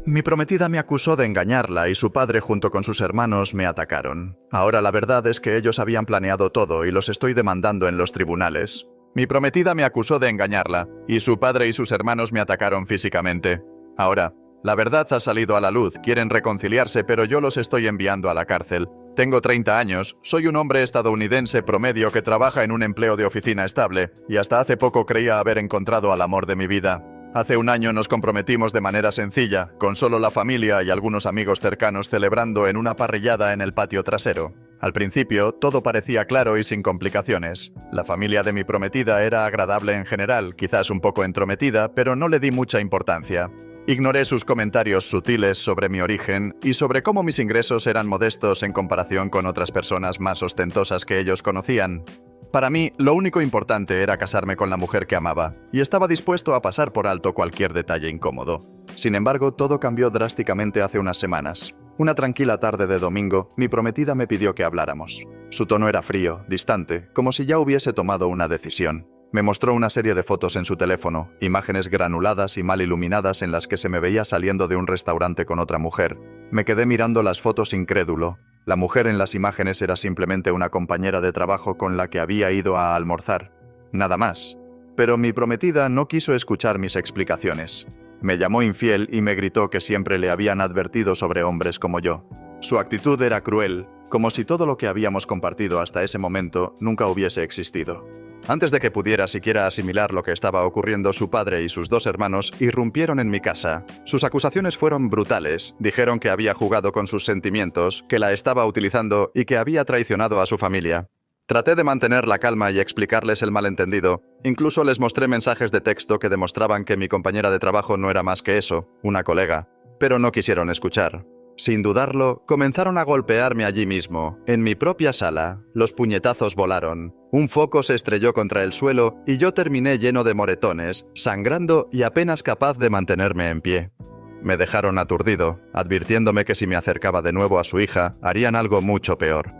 Mi prometida me acusó de engañarla y su padre junto con sus hermanos me atacaron. Ahora la verdad es que ellos habían planeado todo y los estoy demandando en los tribunales. Mi prometida me acusó de engañarla y su padre y sus hermanos me atacaron físicamente. Ahora, la verdad ha salido a la luz, quieren reconciliarse, pero yo los estoy enviando a la cárcel. Tengo 30 años, soy un hombre estadounidense promedio que trabaja en un empleo de oficina estable y hasta hace poco creía haber encontrado al amor de mi vida. Hace un año nos comprometimos de manera sencilla, con solo la familia y algunos amigos cercanos celebrando en una parrillada en el patio trasero. Al principio, todo parecía claro y sin complicaciones. La familia de mi prometida era agradable en general, quizás un poco entrometida, pero no le di mucha importancia. Ignoré sus comentarios sutiles sobre mi origen y sobre cómo mis ingresos eran modestos en comparación con otras personas más ostentosas que ellos conocían. Para mí, lo único importante era casarme con la mujer que amaba, y estaba dispuesto a pasar por alto cualquier detalle incómodo. Sin embargo, todo cambió drásticamente hace unas semanas. Una tranquila tarde de domingo, mi prometida me pidió que habláramos. Su tono era frío, distante, como si ya hubiese tomado una decisión. Me mostró una serie de fotos en su teléfono, imágenes granuladas y mal iluminadas en las que se me veía saliendo de un restaurante con otra mujer. Me quedé mirando las fotos incrédulo. La mujer en las imágenes era simplemente una compañera de trabajo con la que había ido a almorzar. Nada más. Pero mi prometida no quiso escuchar mis explicaciones. Me llamó infiel y me gritó que siempre le habían advertido sobre hombres como yo. Su actitud era cruel, como si todo lo que habíamos compartido hasta ese momento nunca hubiese existido. Antes de que pudiera siquiera asimilar lo que estaba ocurriendo, su padre y sus dos hermanos irrumpieron en mi casa. Sus acusaciones fueron brutales. Dijeron que había jugado con sus sentimientos, que la estaba utilizando y que había traicionado a su familia. Traté de mantener la calma y explicarles el malentendido. Incluso les mostré mensajes de texto que demostraban que mi compañera de trabajo no era más que eso, una colega. Pero no quisieron escuchar. Sin dudarlo, comenzaron a golpearme allí mismo, en mi propia sala. Los puñetazos volaron. Un foco se estrelló contra el suelo y yo terminé lleno de moretones, sangrando y apenas capaz de mantenerme en pie. Me dejaron aturdido, advirtiéndome que si me acercaba de nuevo a su hija, harían algo mucho peor.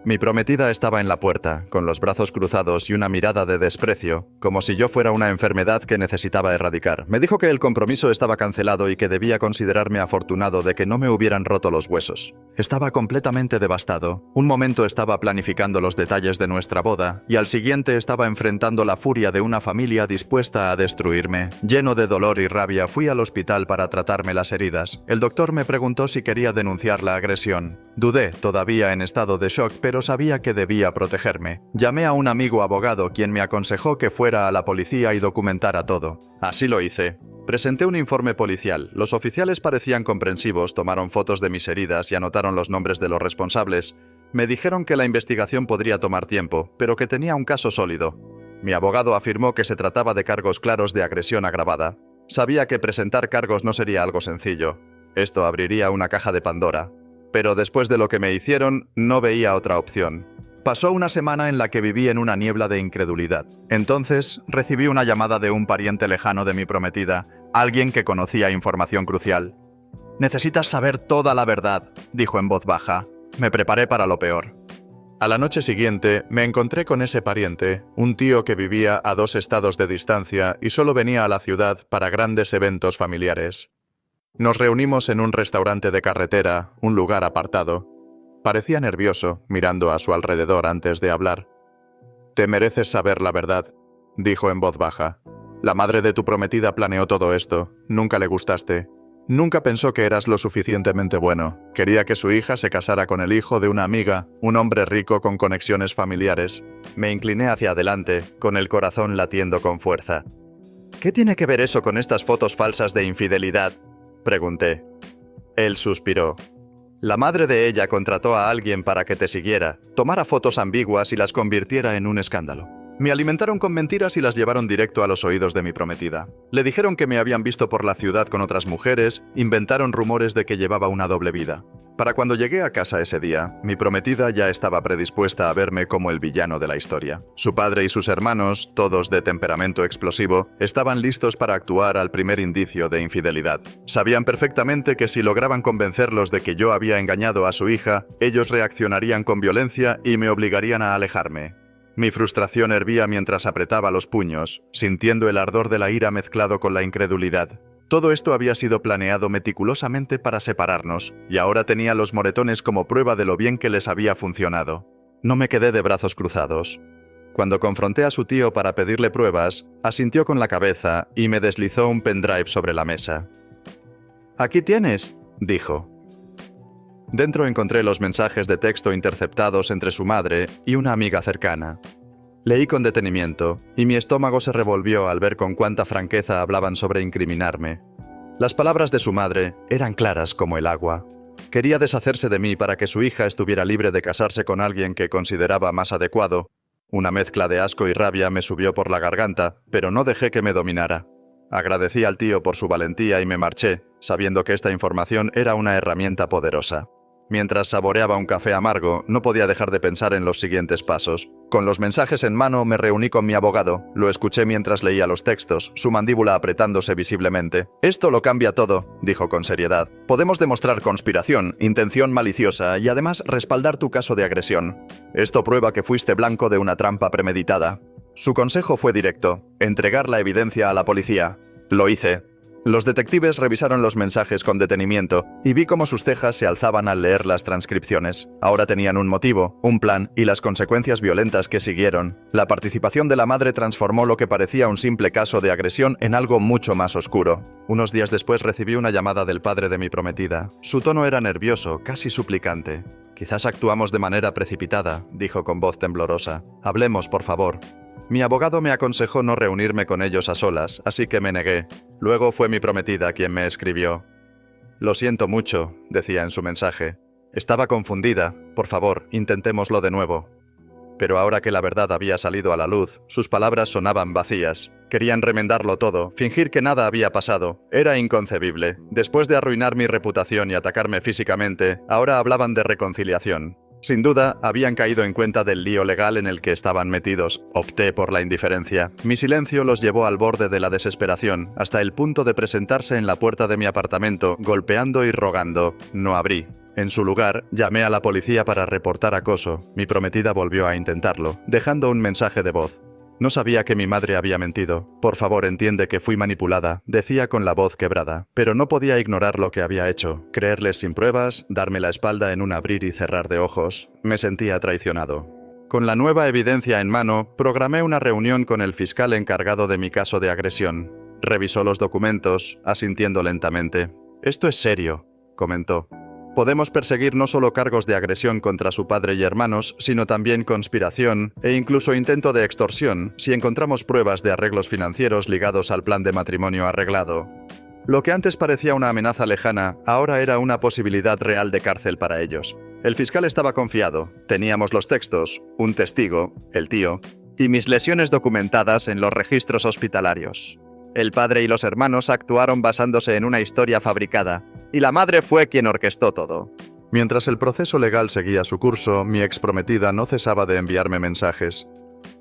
Mi prometida estaba en la puerta, con los brazos cruzados y una mirada de desprecio, como si yo fuera una enfermedad que necesitaba erradicar. Me dijo que el compromiso estaba cancelado y que debía considerarme afortunado de que no me hubieran roto los huesos. Estaba completamente devastado. Un momento estaba planificando los detalles de nuestra boda, y al siguiente estaba enfrentando la furia de una familia dispuesta a destruirme. Lleno de dolor y rabia, fui al hospital para tratarme las heridas. El doctor me preguntó si quería denunciar la agresión. Dudé, todavía en estado de shock, pero sabía que debía protegerme. Llamé a un amigo abogado, quien me aconsejó que fuera a la policía y documentara todo. Así lo hice. Presenté un informe policial. Los oficiales parecían comprensivos, tomaron fotos de mis heridas y anotaron los nombres de los responsables. Me dijeron que la investigación podría tomar tiempo, pero que tenía un caso sólido. Mi abogado afirmó que se trataba de cargos claros de agresión agravada. Sabía que presentar cargos no sería algo sencillo. Esto abriría una caja de Pandora. Pero después de lo que me hicieron, no veía otra opción. Pasó una semana en la que viví en una niebla de incredulidad. Entonces, recibí una llamada de un pariente lejano de mi prometida, alguien que conocía información crucial. «Necesitas saber toda la verdad», dijo en voz baja. Me preparé para lo peor. A la noche siguiente, me encontré con ese pariente, un tío que vivía a 2 estados de distancia y solo venía a la ciudad para grandes eventos familiares. Nos reunimos en un restaurante de carretera, un lugar apartado. Parecía nervioso, mirando a su alrededor antes de hablar. «Te mereces saber la verdad», dijo en voz baja. «La madre de tu prometida planeó todo esto. Nunca le gustaste. Nunca pensó que eras lo suficientemente bueno. Quería que su hija se casara con el hijo de una amiga, un hombre rico con conexiones familiares». Me incliné hacia adelante, con el corazón latiendo con fuerza. «¿Qué tiene que ver eso con estas fotos falsas de infidelidad?», pregunté. Él suspiró. «La madre de ella contrató a alguien para que te siguiera, tomara fotos ambiguas y las convirtiera en un escándalo. Me alimentaron con mentiras y las llevaron directo a los oídos de mi prometida. Le dijeron que me habían visto por la ciudad con otras mujeres, inventaron rumores de que llevaba una doble vida. Para cuando llegué a casa ese día, mi prometida ya estaba predispuesta a verme como el villano de la historia. Su padre y sus hermanos, todos de temperamento explosivo, estaban listos para actuar al primer indicio de infidelidad. Sabían perfectamente que si lograban convencerlos de que yo había engañado a su hija, ellos reaccionarían con violencia y me obligarían a alejarme. Mi frustración hervía mientras apretaba los puños, sintiendo el ardor de la ira mezclado con la incredulidad. Todo esto había sido planeado meticulosamente para separarnos, y ahora tenía los moretones como prueba de lo bien que les había funcionado. No me quedé de brazos cruzados. Cuando confronté a su tío para pedirle pruebas, asintió con la cabeza y me deslizó un pendrive sobre la mesa. «Aquí tienes», dijo. Dentro encontré los mensajes de texto interceptados entre su madre y una amiga cercana. Leí con detenimiento, y mi estómago se revolvió al ver con cuánta franqueza hablaban sobre incriminarme. Las palabras de su madre eran claras como el agua. Quería deshacerse de mí para que su hija estuviera libre de casarse con alguien que consideraba más adecuado. Una mezcla de asco y rabia me subió por la garganta, pero no dejé que me dominara. Agradecí al tío por su valentía y me marché, sabiendo que esta información era una herramienta poderosa. Mientras saboreaba un café amargo, no podía dejar de pensar en los siguientes pasos. Con los mensajes en mano, me reuní con mi abogado. Lo escuché mientras leía los textos, su mandíbula apretándose visiblemente. «Esto lo cambia todo», dijo con seriedad. «Podemos demostrar conspiración, intención maliciosa y además respaldar tu caso de agresión. Esto prueba que fuiste blanco de una trampa premeditada». Su consejo fue directo: entregar la evidencia a la policía. Lo hice. Los detectives revisaron los mensajes con detenimiento y vi cómo sus cejas se alzaban al leer las transcripciones. Ahora tenían un motivo, un plan y las consecuencias violentas que siguieron. La participación de la madre transformó lo que parecía un simple caso de agresión en algo mucho más oscuro. Unos días después recibí una llamada del padre de mi prometida. Su tono era nervioso, casi suplicante. «Quizás actuamos de manera precipitada», dijo con voz temblorosa. «Hablemos, por favor». Mi abogado me aconsejó no reunirme con ellos a solas, así que me negué. Luego fue mi prometida quien me escribió. «Lo siento mucho», decía en su mensaje. «Estaba confundida. Por favor, intentémoslo de nuevo». Pero ahora que la verdad había salido a la luz, sus palabras sonaban vacías. Querían remendarlo todo, fingir que nada había pasado. Era inconcebible. Después de arruinar mi reputación y atacarme físicamente, ahora hablaban de reconciliación. Sin duda, habían caído en cuenta del lío legal en el que estaban metidos. Opté por la indiferencia. Mi silencio los llevó al borde de la desesperación, hasta el punto de presentarse en la puerta de mi apartamento, golpeando y rogando. No abrí. En su lugar, llamé a la policía para reportar acoso. Mi prometida volvió a intentarlo, dejando un mensaje de voz. No sabía que mi madre había mentido. «Por favor, entiende que fui manipulada», decía con la voz quebrada. Pero no podía ignorar lo que había hecho. Creerles sin pruebas, darme la espalda en un abrir y cerrar de ojos. Me sentía traicionado. Con la nueva evidencia en mano, programé una reunión con el fiscal encargado de mi caso de agresión. Revisó los documentos, asintiendo lentamente. «Esto es serio», comentó. «Podemos perseguir no solo cargos de agresión contra su padre y hermanos, sino también conspiración e incluso intento de extorsión, si encontramos pruebas de arreglos financieros ligados al plan de matrimonio arreglado». Lo que antes parecía una amenaza lejana, ahora era una posibilidad real de cárcel para ellos. El fiscal estaba confiado. Teníamos los textos, un testigo, el tío, y mis lesiones documentadas en los registros hospitalarios. El padre y los hermanos actuaron basándose en una historia fabricada, y la madre fue quien orquestó todo. Mientras el proceso legal seguía su curso, mi exprometida no cesaba de enviarme mensajes.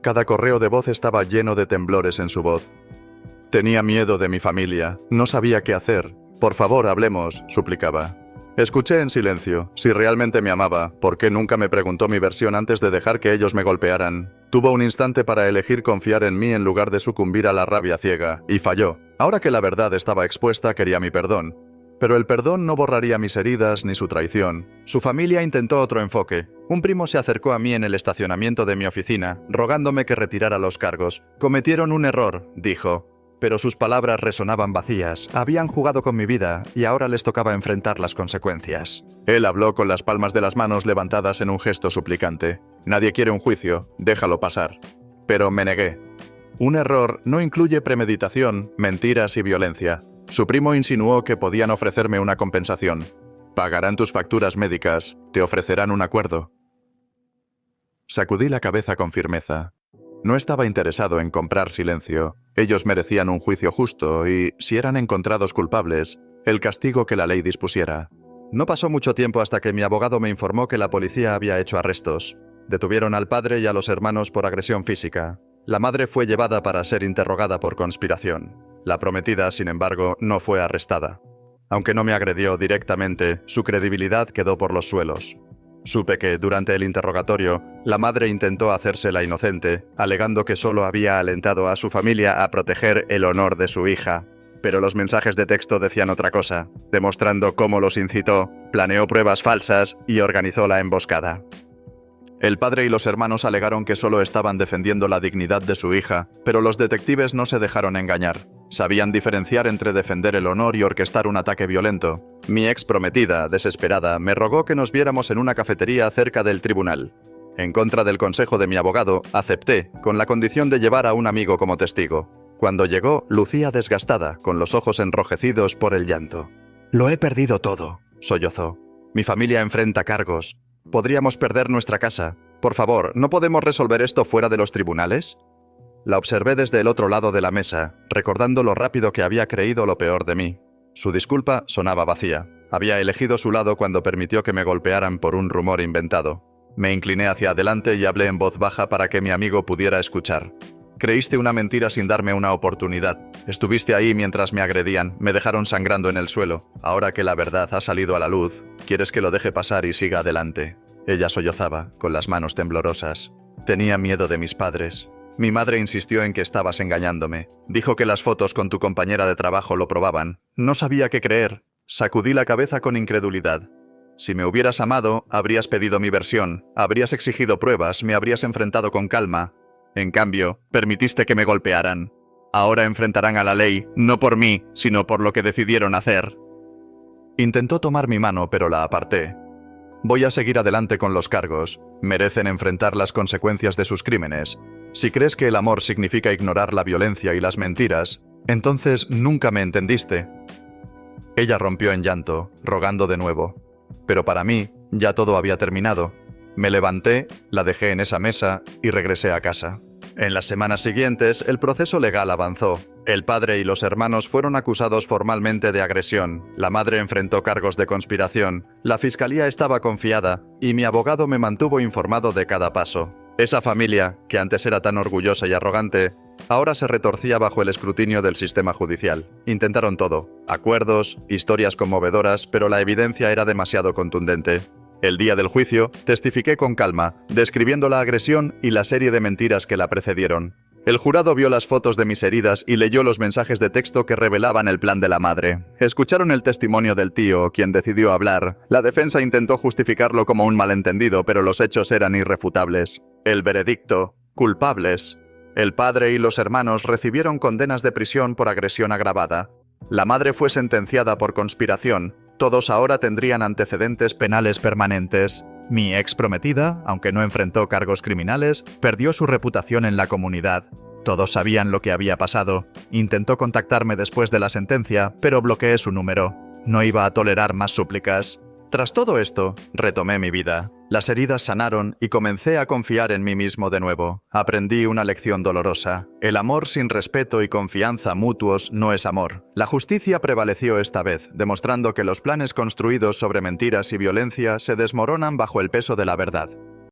Cada correo de voz estaba lleno de temblores en su voz. Tenía miedo de mi familia, no sabía qué hacer. «Por favor, hablemos», suplicaba. Escuché en silencio. Si realmente me amaba, ¿por qué nunca me preguntó mi versión antes de dejar que ellos me golpearan? Tuvo un instante para elegir confiar en mí en lugar de sucumbir a la rabia ciega, y falló. Ahora que la verdad estaba expuesta, quería mi perdón. Pero el perdón no borraría mis heridas ni su traición. Su familia intentó otro enfoque. Un primo se acercó a mí en el estacionamiento de mi oficina, rogándome que retirara los cargos. «Cometieron un error», dijo. Pero sus palabras resonaban vacías. Habían jugado con mi vida y ahora les tocaba enfrentar las consecuencias. Él habló con las palmas de las manos levantadas en un gesto suplicante. «Nadie quiere un juicio, déjalo pasar». Pero me negué. Un error no incluye premeditación, mentiras y violencia. Su primo insinuó que podían ofrecerme una compensación. «Pagarán tus facturas médicas, te ofrecerán un acuerdo». Sacudí la cabeza con firmeza. No estaba interesado en comprar silencio. Ellos merecían un juicio justo y, si eran encontrados culpables, el castigo que la ley dispusiera. No pasó mucho tiempo hasta que mi abogado me informó que la policía había hecho arrestos. Detuvieron al padre y a los hermanos por agresión física. La madre fue llevada para ser interrogada por conspiración. La prometida, sin embargo, no fue arrestada. Aunque no me agredió directamente, su credibilidad quedó por los suelos. Supe que, durante el interrogatorio, la madre intentó hacerse la inocente, alegando que solo había alentado a su familia a proteger el honor de su hija. Pero los mensajes de texto decían otra cosa, demostrando cómo los incitó, planeó pruebas falsas y organizó la emboscada. El padre y los hermanos alegaron que solo estaban defendiendo la dignidad de su hija, pero los detectives no se dejaron engañar. Sabían diferenciar entre defender el honor y orquestar un ataque violento. Mi ex prometida, desesperada, me rogó que nos viéramos en una cafetería cerca del tribunal. En contra del consejo de mi abogado, acepté, con la condición de llevar a un amigo como testigo. Cuando llegó, lucía desgastada, con los ojos enrojecidos por el llanto. «Lo he perdido todo», sollozó. «Mi familia enfrenta cargos. Podríamos perder nuestra casa. Por favor, ¿no podemos resolver esto fuera de los tribunales?» La observé desde el otro lado de la mesa, recordando lo rápido que había creído lo peor de mí. Su disculpa sonaba vacía. Había elegido su lado cuando permitió que me golpearan por un rumor inventado. Me incliné hacia adelante y hablé en voz baja para que mi amigo pudiera escuchar. «Creíste una mentira sin darme una oportunidad. Estuviste ahí mientras me agredían, me dejaron sangrando en el suelo. Ahora que la verdad ha salido a la luz, quieres que lo deje pasar y siga adelante». Ella sollozaba, con las manos temblorosas. «Tenía miedo de mis padres. Mi madre insistió en que estabas engañándome. Dijo que las fotos con tu compañera de trabajo lo probaban. No sabía qué creer». Sacudí la cabeza con incredulidad. «Si me hubieras amado, habrías pedido mi versión, habrías exigido pruebas, me habrías enfrentado con calma. En cambio, permitiste que me golpearan. Ahora enfrentarán a la ley, no por mí, sino por lo que decidieron hacer». Intentó tomar mi mano, pero la aparté. «Voy a seguir adelante con los cargos. Merecen enfrentar las consecuencias de sus crímenes. Si crees que el amor significa ignorar la violencia y las mentiras, entonces nunca me entendiste». Ella rompió en llanto, rogando de nuevo. Pero para mí, ya todo había terminado. Me levanté, la dejé en esa mesa y regresé a casa. En las semanas siguientes, el proceso legal avanzó. El padre y los hermanos fueron acusados formalmente de agresión. La madre enfrentó cargos de conspiración. La fiscalía estaba confiada y mi abogado me mantuvo informado de cada paso. Esa familia, que antes era tan orgullosa y arrogante, ahora se retorcía bajo el escrutinio del sistema judicial. Intentaron todo: acuerdos, historias conmovedoras, pero la evidencia era demasiado contundente. El día del juicio, testifiqué con calma, describiendo la agresión y la serie de mentiras que la precedieron. El jurado vio las fotos de mis heridas y leyó los mensajes de texto que revelaban el plan de la madre. Escucharon el testimonio del tío, quien decidió hablar. La defensa intentó justificarlo como un malentendido, pero los hechos eran irrefutables. El veredicto: culpables. El padre y los hermanos recibieron condenas de prisión por agresión agravada. La madre fue sentenciada por conspiración. Todos ahora tendrían antecedentes penales permanentes. Mi ex prometida, aunque no enfrentó cargos criminales, perdió su reputación en la comunidad. Todos sabían lo que había pasado. Intentó contactarme después de la sentencia, pero bloqueé su número. No iba a tolerar más súplicas. Tras todo esto, retomé mi vida. Las heridas sanaron y comencé a confiar en mí mismo de nuevo. Aprendí una lección dolorosa. El amor sin respeto y confianza mutuos no es amor. La justicia prevaleció esta vez, demostrando que los planes construidos sobre mentiras y violencia se desmoronan bajo el peso de la verdad.